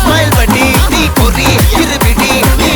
Smile buddy, நீ பொறி, இருபிடி, நீ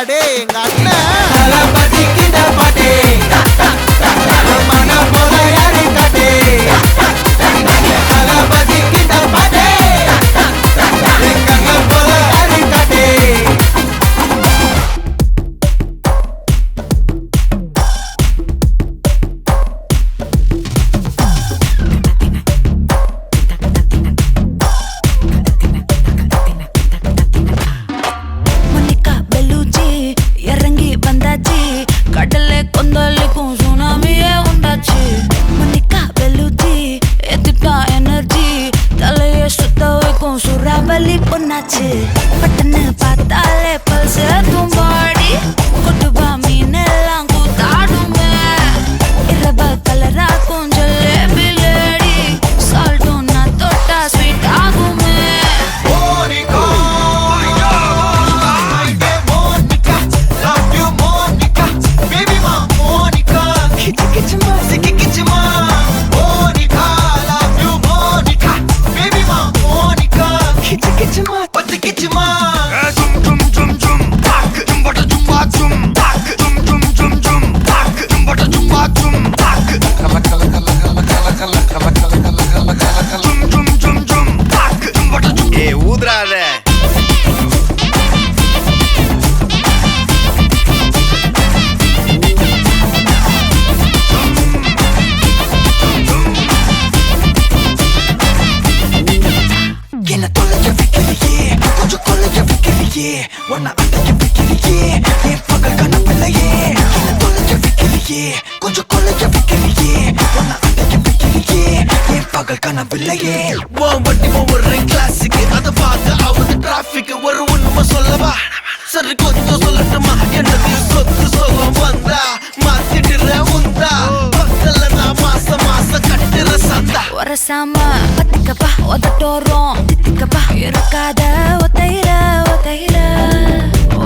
டே எங்க அண்ணன் தளபதி கிட்ட பாட்டே மன போல யாரு காட்டே தளபதி கிட்ட பாட்டே எங்க அண்ணன் போல யாரு காட்டே கடலே கொந்தளிக்கும் சுனாமியே உண்டாச்சு மணிக்கா வெளுச்சி எத்துட்டா எனர்ஜி தலைய சுத்த வைக்கும் சுறாவலி பொண்ணாச்சு பட்டன்னு பார்த்தாலே பல்ஸ் தும்பாடி கொட்டுவா மீனெல்லாம் கூத்தாடுமே இரவ கலராக்கும் ஜல்லேபி லேடி சால்ட்டும் நான் தொட்டா ஸ்வீட் ஆகுமே உன்னை அடைக்க வைக்கிறியே என் பகல் கனவில்லையே என்ன தொலைக்க வைக்கிறியே கொஞ்சம் கொலைக்க வைக்கிறியே உன்னை அடைக்க வைக்கிறியே என் பகல் கனவில்லையே வண்டி ஒவ்வொரு கிளாஸுக்கு அதை பார்க்க ஆகுது டிராபிக் ஒரு உண்மை சொல்லவா சரி கொஞ்சம் சொல்லட்டுமா என்னது சொத்து சொல்லம் வந்தா மாத்திடுற உந்தா பக்கத்துல நான் மாசம் கட்டுற சந்தா ஒரசாம பத்திக்கப்பா ஒதட்டோரம் தித்திக்கப்பா இருக்காத ஒத்தையில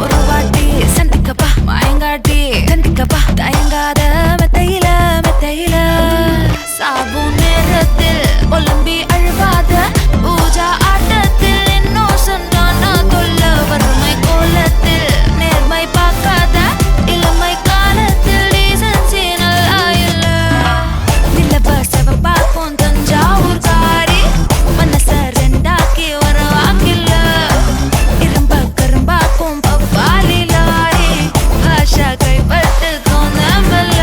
ஒரு வாட்டி சந்திக்கப்பா மாயங்காட்டி கந்திக்கப்பா தயங்காத மெத்தையில சாபு நேரத்தில் ஒலிம்பி அழுவாத பூஜா ஆட்டத்தில் இன்னும் சொன்னானா தொல்ல வறுமை கோலத்தில் நேர்மை பார்க்காத இளமை காலத்தில் டீசன்சி நல்லா இல்ல நிலவ செவப்பாக்கும் தஞ்சாவூர் காரி மனச ரெண்டாக்கி வர வாக்கில்ல இரும்ப கரும்பாக்கும் பப்பாலி லாரி ஆஷா கைப்பட்டுக்கும் நம்பல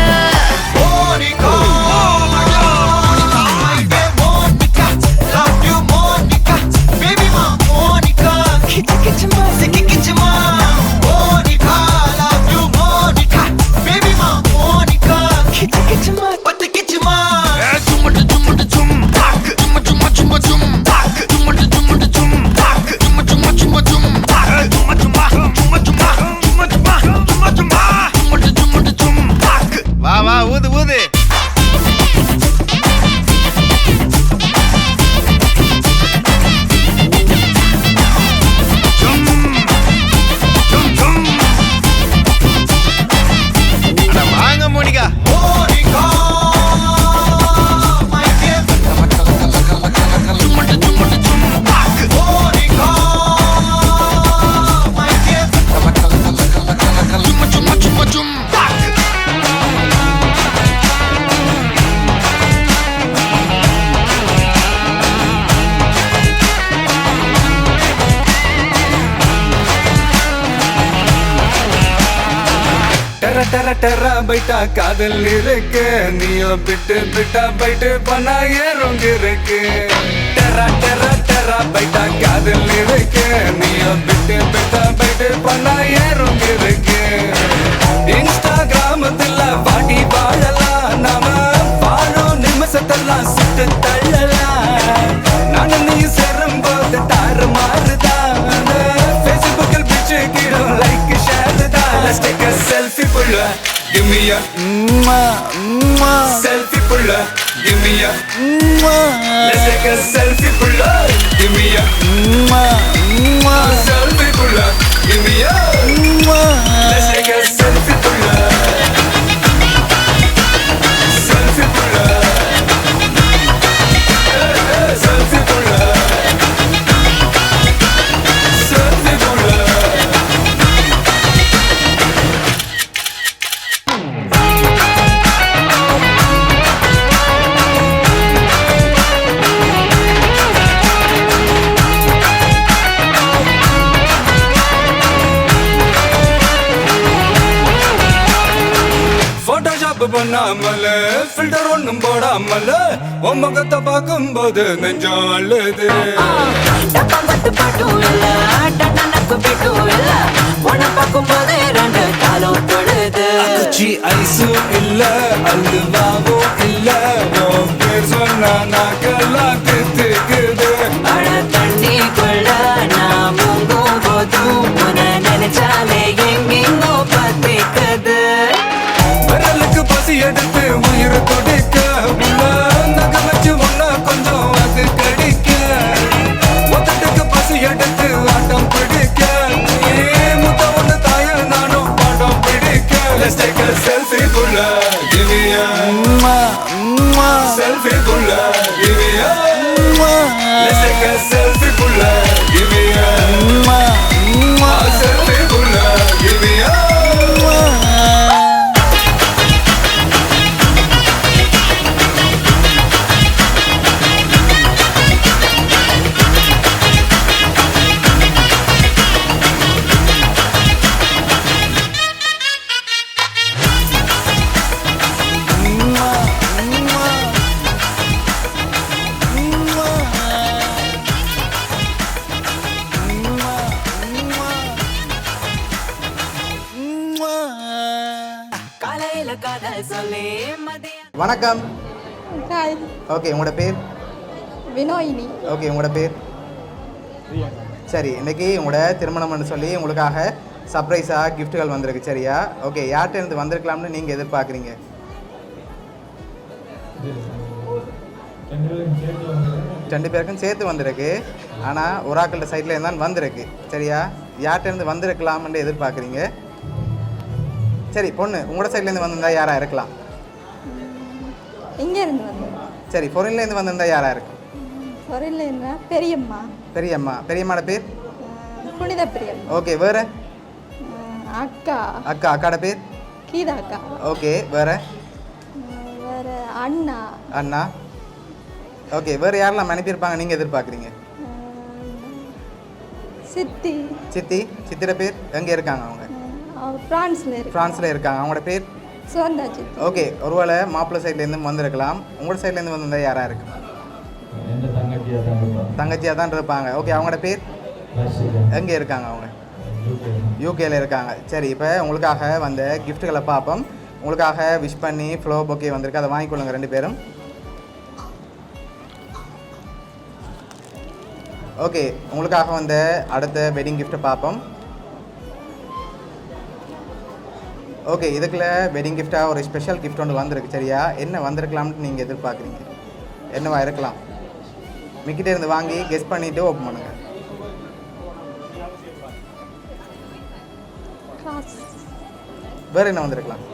வா ஊது ஊது வாங்க மோனிகா டெர டெர பைட்டா காதல் இருக்கு நீயோ பிட்டு பிட்டா பைட்டு பண்ணா ஏறுங்க இருக்கு டெர பைட்டா காதல் இருக்கு நீயோ பிட்டு பிட்டா பைட்டு பண்ணா ஏறுங்க இருக்கு இன்ஸ்டாகிராமத்துல வாடி வாழலாம் நாம வாழும் நிமிஷத்தெல்லாம் சுட்டு தள்ளலாம் நானும் நீ சேரும் போது தாறு மாறுதான் ஃபேஸ்புக்கில் பிச்சு கீழும் லைக் ஷேர் தான் Let's take a selfie pulla, give me a selfie pulla, give me a Let's take a selfie pulla, give me a selfie pulla, give me a Let's take a selfie pulla, selfie pulla, selfie pulla, selfie pulla. பண்ணாமல filter ஒண்ணும் போடாமல உன் முகத்தை பார்க்கும்போது நெஞ்சம் அழுது டப்பாங்கட்டு பாட்டும் இல்ல டன்னக்கு பீட்டும் இல்ல உன்னை பார்க்கும்போது ரெண்டு காலும் தொழுது குச்சி ஐஸும் இல்ல அல்வாவும் இல்ல உன் பேர் சொன்னா நாக்கெல்லாம் தித்துக்குது மழ தண்ணிக்குள்ள நான் முங்கும் போதும் உன்னை நினைச்சாலே எங்கெங்கோ பத்திக்குது விரலுக்கு பசி எடுத்து உயிர் துடிக்க உள்ள நகை வச்சு ஒன்னா கொஞ்சம் அது கடிக்க மொத்தத்துக்கு பசி எடுத்து ஆட்டம் பிடிக்க முத்த ஒண்ணு தாய நானும் பாடம் பிடிக்க Let's take a selfie புள்ள give me a selfie புள்ள give me a Let's take a selfie புள்ள give me a selfie புள்ள give me a காலையில காதல் சொல்லி மதியம் வணக்கம். ஹாய், ஓகே, உங்களோட பேர்? வினோயினி. ஓகே, உங்களோட பேர்? சரி, இன்னைக்கு உங்களோட திருமணம்னு சொல்லி உங்களுக்காக சர்ப்ரைஸாக கிஃப்ட்டுகள் வந்திருக்கு. சரியா? ஓகே, யார்கிட்ட இருந்து வந்திருக்கலாம்னு நீங்கள் எதிர்பார்க்குறீங்க? ரெண்டு பேருக்கும் சேர்த்து வந்திருக்கு. ஆனால் ஒரு ஆக்கள சைடில் இருந்தான் வந்திருக்கு. சரியா? யார்கிட்ட இருந்து வந்திருக்கலாம்னு எதிர்பார்க்குறீங்க? சரி, பொண்ணு உங்களோட சைட்லேருந்து வந்திருந்தா யாராக இருக்கலாம்? எங்கே இருந்து வந்தோம்? சரி, பொருள்லேருந்து வந்திருந்தா யாராக இருக்கும்? பொருள் என்ன? பெரியம்மா. பெரியம்மா. பெரியம்மாட பேர்? புனித பிரியம்மா. ஓகே, வேறு? அக்கா. அக்கா. அக்காட பேர்? கீதா அக்கா. ஓகே, வேறு? வேற அண்ணா. அண்ணா. ஓகே, வேறு யாரெல்லாம் அனுப்பியிருப்பாங்க நீங்கள் எதிர்பார்க்குறீங்க? சித்தி. சித்தி. சித்திர பேர்? எங்கே இருக்காங்க அவங்க? ஃப்ரான்ஸில் இருக்கு. ஃப்ரான்ஸில் இருக்காங்க. அவங்களோட பேர்? சுவந்தா சித்தி. ஓகே, ஒருவேளை மாப்பிள்ளை சைட்லேருந்து வந்திருக்கலாம். உங்களோட சைட்லேருந்து வந்திருந்தா யாராக இருக்கு? தங்கச்சியாக தான் இருப்பாங்க. ஓகே, அவங்களோட பேர்? எங்கே இருக்காங்க அவங்க? யூகேல இருக்காங்க. சரி, இப்போ உங்களுக்காக வந்த கிஃப்ட்டுகளை பார்ப்போம். உங்களுக்காக விஷ் பண்ணி ஃப்ளோ பொக்கே வந்திருக்கு, அதை வாங்கிக்கொள்ளுங்க ரெண்டு பேரும். ஓகே, உங்களுக்காக வந்த அடுத்த வெட்டிங் கிஃப்ட்டை பார்ப்போம். ஓகே, இதுக்குள்ள வெட்டிங் கிஃப்டாக ஒரு ஸ்பெஷல் கிஃப்ட் ஒன்று வந்திருக்கு. சரியா? என்ன வந்திருக்கலாம்னு நீங்கள் எதிர்பார்க்குறீங்க? என்னவா இருக்கலாம்? மிக்கிட்டே இருந்து வாங்கி கெஸ் பண்ணிவிட்டு ஓப்பன் பண்ணுங்க. காசு. வேறு என்ன வந்திருக்கலாம்?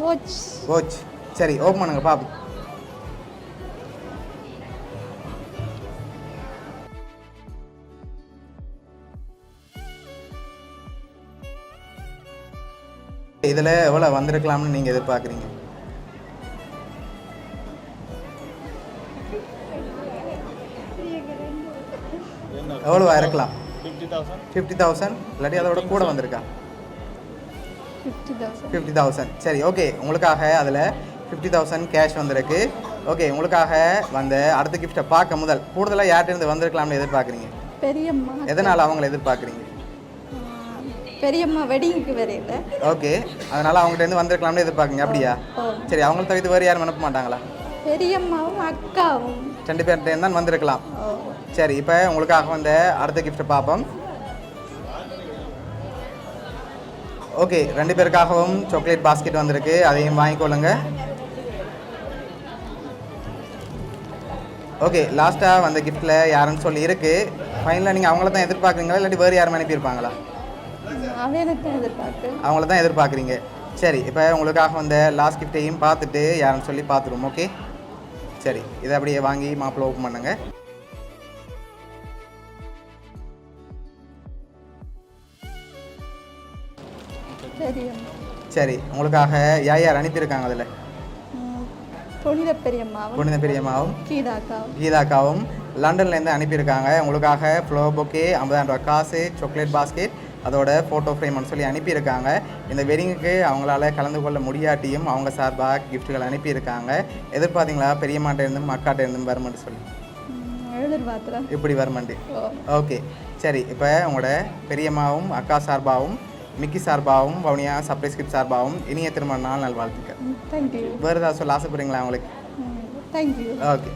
வாட்ச். வாட்ச். சரி, ஓப்பன் பண்ணுங்க பார்ப்போம். இதில் எவ்வளோ வந்திருக்கலாம்னு நீங்கள் எதிர்பார்க்குறீங்க? எவ்வளோவா இருக்கலாம்? 50,000 இல்லாட்டி அதோட கூட வந்திருக்கா? 50,000. 50,000. சரி, ஓகே, உங்களுக்காக அதில் 50,000 கேஷ் வந்திருக்கு. ஓகே, உங்களுக்காக வந்த அடுத்த கிஃப்ட்டை பார்க்க முதல் கூடுதலாக யார்கிட்ட வந்திருக்கலாம்னு எதிர்பார்க்குறீங்க? பெரியம்மா. எதனால் அவங்கள எதிர்பார்க்குறீங்க? பெரியம்மா வெட்டிங்க்கு வரையில. ஓகே, அதனால் அவங்ககிட்ட வந்திருக்கலாம்னு எதிர்பார்க்குறீங்க. அப்படியா? சரி, அவங்கள தவிர்த்து வேறு யாரும் அனுப்ப மாட்டாங்களா? பெரியம்மாவும் அக்காவும் ரெண்டு பேர்கிட்ட தான் வந்திருக்கலாம். சரி, இப்போ உங்களுக்காக வந்த அடுத்த கிஃப்ட்டை பார்ப்போம். ஓகே, ரெண்டு பேருக்காகவும் சாக்லேட் பாஸ்கெட் வந்திருக்கு, அதையும் வாங்கிக்கொள்ளுங்க. ஓகே, லாஸ்ட்டாக வந்த கிஃப்ட்டில் யாருன்னு சொல்லி இருக்குது. ஃபைனலாக நீங்கள் அவங்கள தான் எதிர்பார்க்குறீங்களா இல்லாட்டி வேறு யாரும் அனுப்பியிருப்பாங்களா? அவனுக்கு எதிர்பார்க்கு. அவங்கள தான் எதிர்பார்க்குறீங்க. சரி, இப்போ உங்களுக்காக வந்த லாஸ்ட் கிஃப்ட்டையும் பார்த்துட்டு யாருன்னு சொல்லி பார்த்துருவோம். ஓகே, சரி, இதை அப்படியே வாங்கி மாப்பிள்ளை ஓப்பன் பண்ணுங்க. பெரியம்மா. சரி, உங்களுக்காக யார் யார் அனுப்பியிருக்காங்க? அதில் புனித பெரியம்மாவும் புனித பெரியம்மாவும் கீதாக்காவும் கீதாக்காவும் லண்டன்லேருந்து அனுப்பியிருக்காங்க. உங்களுக்காக ஃப்ளோ பொக்கே, 50,000 ரூபா காசு, சாக்லேட் பாஸ்கெட், அதோட ஃபோட்டோ ஃப்ரேம்னு சொல்லி அனுப்பியிருக்காங்க. இந்த வெட்டிங்குக்கு அவங்களால கலந்து கொள்ள முடியாட்டியும் அவங்க சார்பாக கிஃப்ட்டுகள் அனுப்பியிருக்காங்க. எதிர்பார்த்தீங்களா பெரியம்மாட்ட இருந்தும் அக்காட்ட இருந்தும் வருமென்று சொல்லி? எதிர்பார்த்துறேன். இப்படி வருமெண்டு. ஓ. ஓகே சரி, இப்போ உங்களோட பெரியம்மாவும் அக்கா சார்பாகவும் மிக்கி சார்பாகவும் வவுனியா சர்ப்ரைஸ் கிஃப்ட் சார்பாகவும் இனிய திருமண நாள் நல்வாழ்த்துக்கள். தேங்க்யூ. வேறு ஏதாவது சொல்ல ஆசைப்படுறீங்களா உங்களுக்கு? தேங்க்யூ. ஓகே.